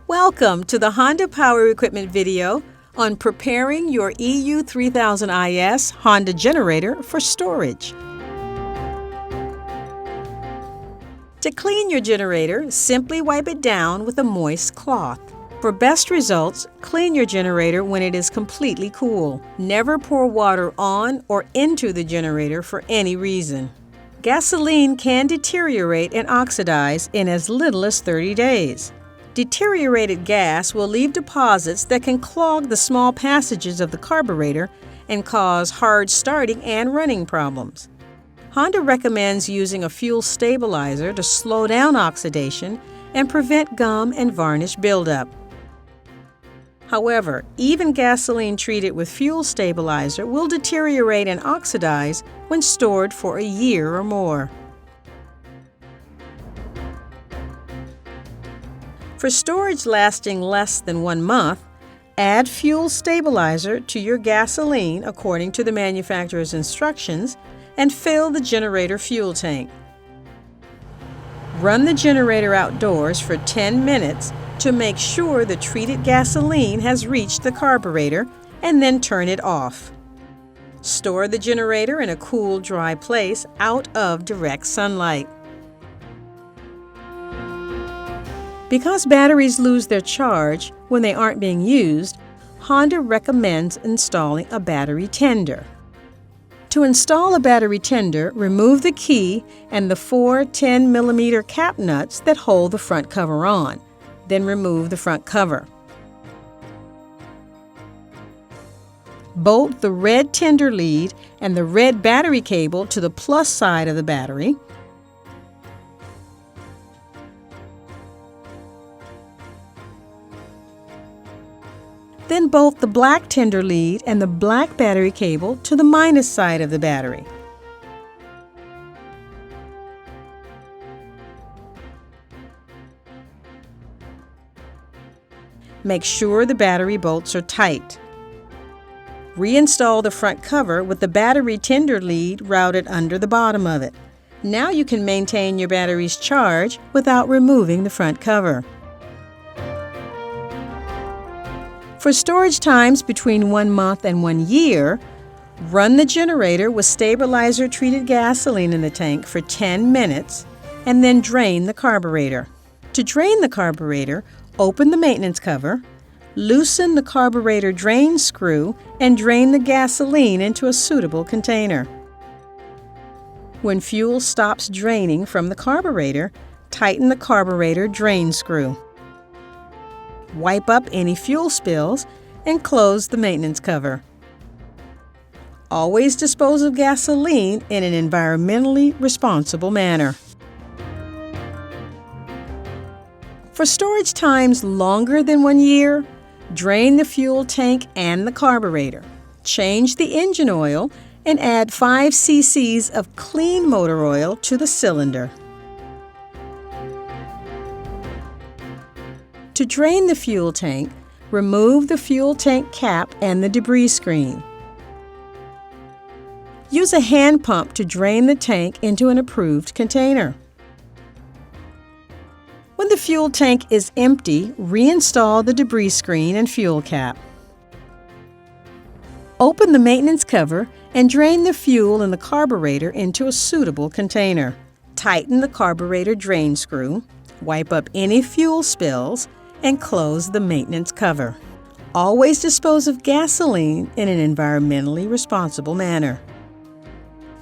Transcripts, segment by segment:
Welcome to the Honda Power Equipment video on preparing your EU3000iS Honda generator for storage. To clean your generator, simply wipe it down with a moist cloth. For best results, clean your generator when it is completely cool. Never pour water on or into the generator for any reason. Gasoline can deteriorate and oxidize in as little as 30 days. Deteriorated gas will leave deposits that can clog the small passages of the carburetor and cause hard starting and running problems. Honda recommends using a fuel stabilizer to slow down oxidation and prevent gum and varnish buildup. However, even gasoline treated with fuel stabilizer will deteriorate and oxidize when stored for a year or more. For storage lasting less than 1 month, add fuel stabilizer to your gasoline according to the manufacturer's instructions and fill the generator fuel tank. Run the generator outdoors for 10 minutes to make sure the treated gasoline has reached the carburetor and then turn it off. Store the generator in a cool, dry place out of direct sunlight. Because batteries lose their charge when they aren't being used, Honda recommends installing a battery tender. To install a battery tender, remove the key and the 4 10mm cap nuts that hold the front cover on. Then remove the front cover. Bolt the red tender lead and the red battery cable to the plus side of the battery. Then bolt the black tender lead and the black battery cable to the minus side of the battery. Make sure the battery bolts are tight. Reinstall the front cover with the battery tender lead routed under the bottom of it. Now you can maintain your battery's charge without removing the front cover. For storage times between 1 month and 1 year, run the generator with stabilizer-treated gasoline in the tank for 10 minutes and then drain the carburetor. To drain the carburetor, open the maintenance cover, loosen the carburetor drain screw, and drain the gasoline into a suitable container. When fuel stops draining from the carburetor, tighten the carburetor drain screw. Wipe up any fuel spills and close the maintenance cover. Always dispose of gasoline in an environmentally responsible manner. For storage times longer than 1 year, drain the fuel tank and the carburetor. Change the engine oil and add 5 cc's of clean motor oil to the cylinder. To drain the fuel tank, remove the fuel tank cap and the debris screen. Use a hand pump to drain the tank into an approved container. When the fuel tank is empty, reinstall the debris screen and fuel cap. Open the maintenance cover and drain the fuel and the carburetor into a suitable container. Tighten the carburetor drain screw, wipe up any fuel spills, and close the maintenance cover. Always dispose of gasoline in an environmentally responsible manner.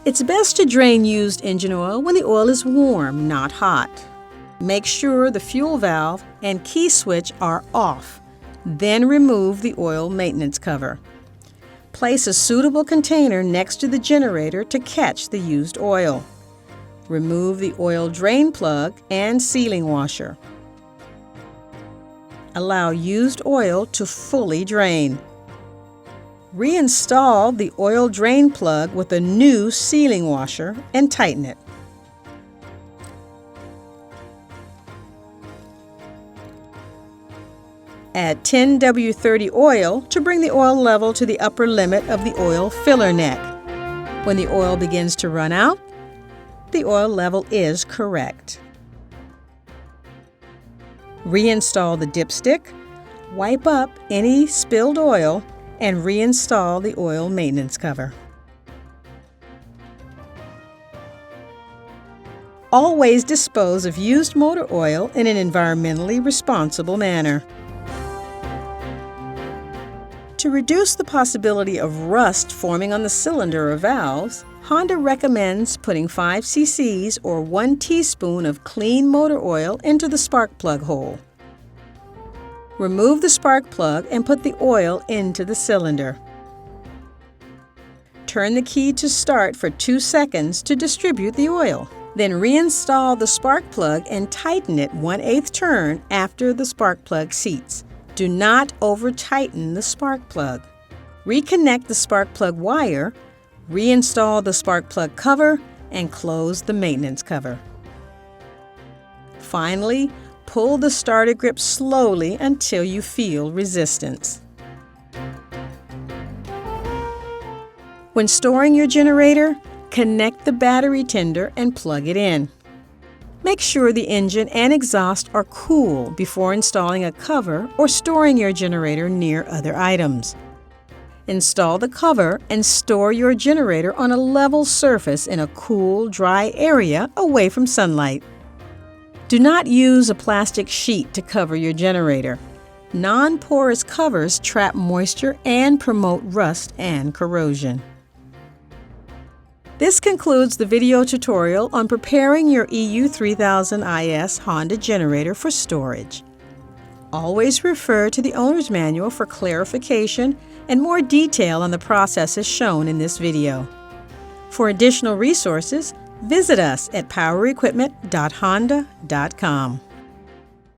It's best to drain used engine oil when the oil is warm, not hot. Make sure the fuel valve and key switch are off. Then remove the oil maintenance cover. Place a suitable container next to the generator to catch the used oil. Remove the oil drain plug and sealing washer. Allow used oil to fully drain. Reinstall the oil drain plug with a new sealing washer and tighten it. Add 10W30 oil to bring the oil level to the upper limit of the oil filler neck. When the oil begins to run out, the oil level is correct. Reinstall the dipstick, wipe up any spilled oil, and reinstall the oil maintenance cover. Always dispose of used motor oil in an environmentally responsible manner. To reduce the possibility of rust forming on the cylinder or valves, Honda recommends putting 5 cc's or 1 teaspoon of clean motor oil into the spark plug hole. Remove the spark plug and put the oil into the cylinder. Turn the key to start for 2 seconds to distribute the oil. Then reinstall the spark plug and tighten it 1/8 turn after the spark plug seats. Do not over-tighten the spark plug. Reconnect the spark plug wire, reinstall the spark plug cover, and close the maintenance cover. Finally, pull the starter grip slowly until you feel resistance. When storing your generator, connect the battery tender and plug it in. Make sure the engine and exhaust are cool before installing a cover or storing your generator near other items. Install the cover and store your generator on a level surface in a cool, dry area away from sunlight. Do not use a plastic sheet to cover your generator. Non-porous covers trap moisture and promote rust and corrosion. This concludes the video tutorial on preparing your EU3000iS Honda generator for storage. Always refer to the owner's manual for clarification and more detail on the processes shown in this video. For additional resources, visit us at powerequipment.honda.com.